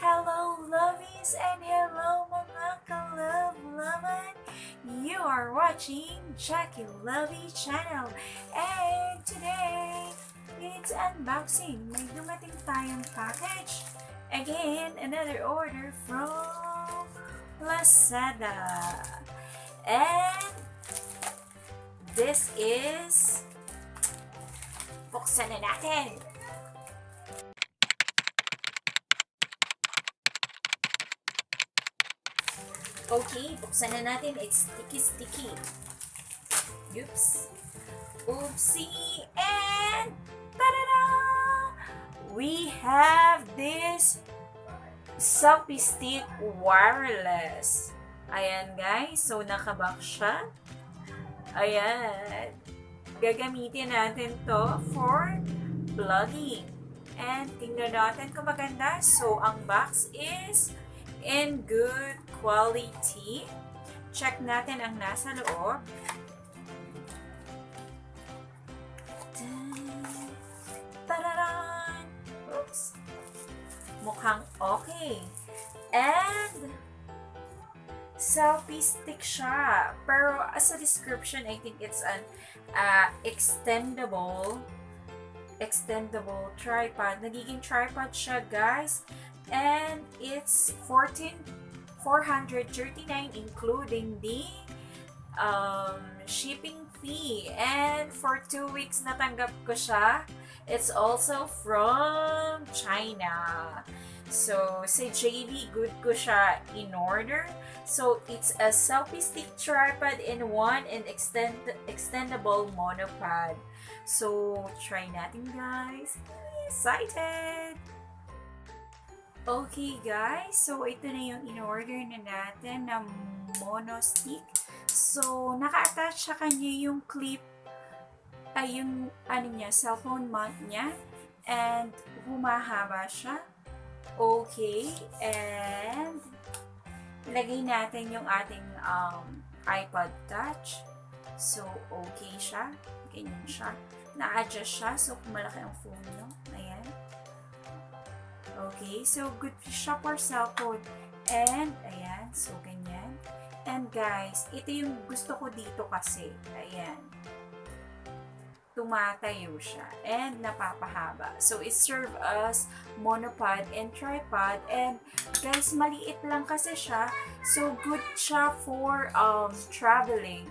Hello, lovies, and hello, mga ka-love-lovan! You are watching Jacky Lovee channel, and today, it's unboxing. May dumating tayong package. Again, another order from Lazada. And this is... Buksan na natin! Okay, buksan na natin. It's sticky. Oops. Oopsie. And ta-da-da! We have this Selfie stick wireless. Ayan guys. So, nakabox siya. Ayan. Gagamitin natin to for plugging. And tingnan natin kung maganda. So, ang box is in good quality. Check natin ang nasa loob. Tararan! Oops! Mukhang okay. And selfie stick siya. Pero as a description, I think it's an extendable tripod. Nagiging tripod siya, guys. And it's 14,439 including the shipping fee. And for 2 weeks natanggap ko siya. It's also from China. So, sa JV, good ko siya in order. So, it's a selfie stick tripod in one and extendable monopod. So, try natin guys. Excited! Okay guys, so ito na yung in-order na natin na mono stick. So, naka-attach sa kanya yung clip, ay yung ano niya, cellphone mount niya. And humahaba siya. Okay, and ilagay natin yung ating iPod Touch. So, okay siya. Ganyan siya. Na-adjust siya. So, kung malaki ang phone nyo. Ayan. Okay, so good siya for cellphone. And, ayan. So, ganyan. And guys, ito yung gusto ko dito kasi. Ayan. Tumatayo siya and napapahaba. So, it serves as monopod and tripod. And guys, maliit lang kasi siya. So, good siya for traveling.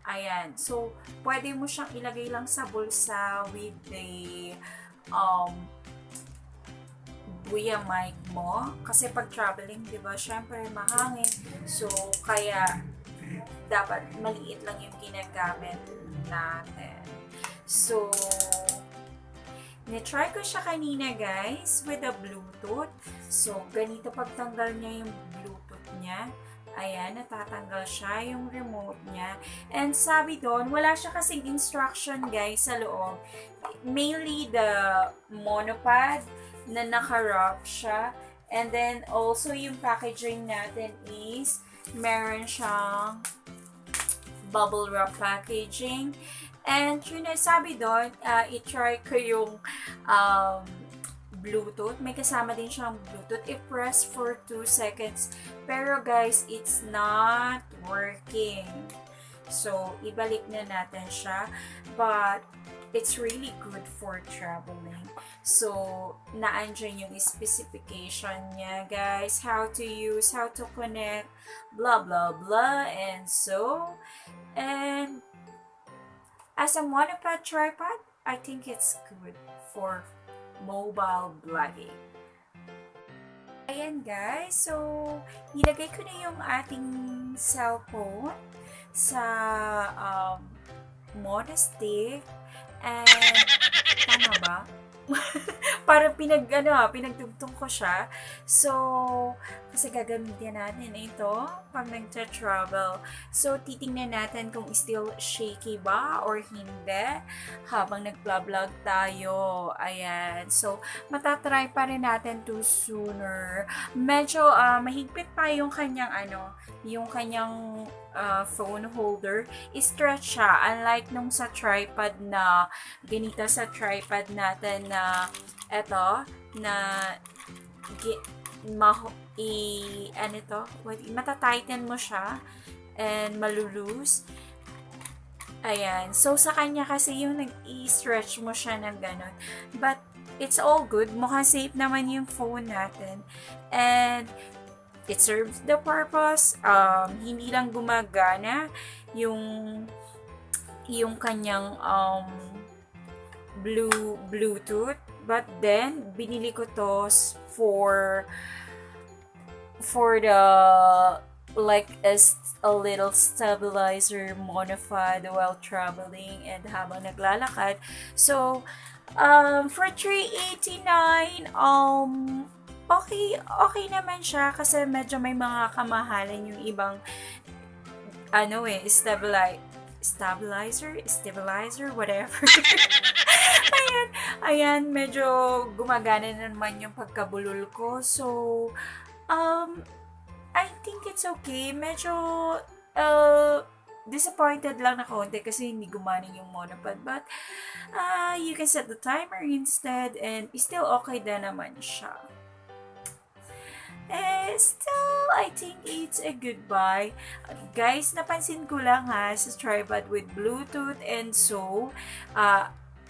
Ayan. So, pwede mo siyang ilagay lang sa bulsa with the buya mic mo. Kasi pag traveling, di ba, syempre mahangin. So, kaya dapat maliit lang yung ginagamit natin. So, na-try ko siya kanina guys with the Bluetooth. So, ganito pagtanggal niya yung Bluetooth niya. Ayan, natatanggal siya yung remote niya. And sabi doon, wala siya kasing instruction guys sa loob. Mainly the monopod na naka-wrap siya. And then also yung packaging natin is meron siyang bubble wrap packaging. And yun na sabi doon, i-try ko yung Bluetooth. May kasama din siyang Bluetooth. I-press for 2 seconds. Pero guys, it's not working. So, ibalik na natin siya. But, it's really good for traveling. So, naandyan yung specification niya, guys. How to use, how to connect, blah, blah, blah. And so, and as a monopod tripod, I think it's good for mobile vlogging. Ayan guys, so nilagay ko na yung ating cellphone sa mono stick. And tama ba? Parang pinagdugtong ko siya. So, kasi gagamitin natin ito pag nagta-travel. So, titingnan natin kung still shaky ba or hindi habang nag-vlog tayo. Ayan. So, matatry pa rin natin to sooner. Medyo mahigpit pa yung kanyang yung kanyang phone holder. Stretch siya. Unlike nung sa tripod na ganito sa tripod natin na eto na matatighten mo siya and malulose. Ayan. So, sa kanya kasi yung nag-i-stretch mo siya ng ganun. But, it's all good. Mukhang safe naman yung phone natin. And, it serves the purpose. Hindi lang gumagana yung kanyang Bluetooth. But then, binili ko to for the like a little stabilizer monopod while traveling and habang naglalakad. So, for $389, okay naman siya kasi medyo may mga kamahalan yung ibang stabilizer, whatever. ayan, medyo gumagana naman yung pagkabulol ko. So, I think it's okay. Medyo, disappointed lang na konti kasi hindi gumana yung monopod. But, you can set the timer instead and still okay din naman siya. Still, I think it's a good buy. Guys, napansin ko lang sa tripod with Bluetooth and so,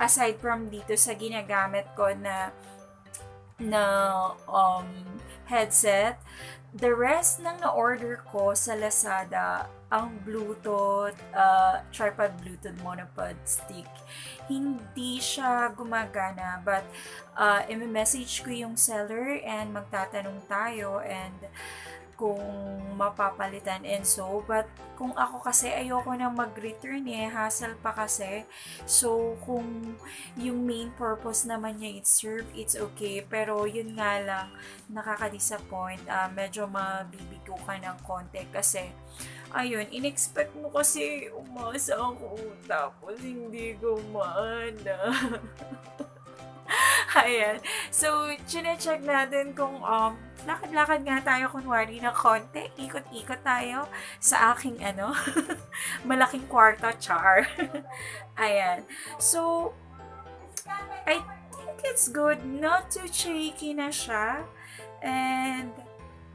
aside from dito sa ginagamit ko na headset, the rest ng na-order ko sa Lazada, ang Bluetooth, tripod Bluetooth monopod stick, hindi siya gumagana. But, i-message ko yung seller and magtatanong tayo and kung mapapalitan and so. But, kung ako kasi ayoko na mag-return hassle pa kasi. So, kung yung main purpose naman niya it's okay. Pero, yun nga lang, nakaka-disappoint. Medyo mabibigo ka ng konti kasi, ayun, in-expect mo kasi umasa ako tapos hindi gumana. Ayan. So, chine-check natin kung lakad-lakad nga tayo kunwari ng konti. Ikot-ikot tayo sa aking malaking kwarto, char. Ayan. So, I think it's good. Not too shaky na siya. And,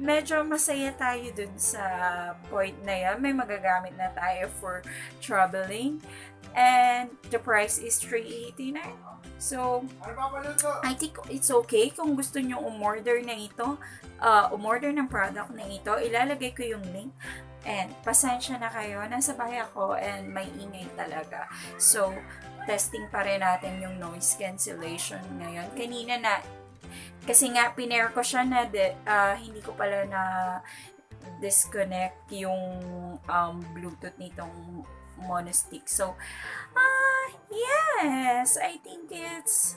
medyo masaya tayo dun sa point na yan. May magagamit na tayo for traveling. And the price is $389. So, I think it's okay kung gusto nyo umorder na ito. Umorder ng product na ito. Ilalagay ko yung link. And pasensya na kayo. Nasa bahay ako and may ingay talaga. So, testing pa rin natin yung noise cancellation ngayon. Kanina na kasi nga, pinair ko siya na hindi ko pala na disconnect yung Bluetooth nitong monostick. So, yes, I think it's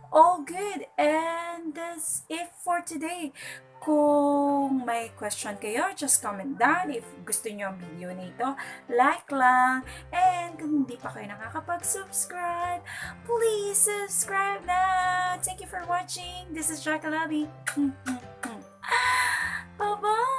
all good. And that's it for today. Kung may question kayo, just comment down. If gusto nyo ang video nito, like lang. And kung hindi pa kayo nakakapag-subscribe, please subscribe na. Thank you for watching. This is Jacky Lovee. Bye-bye.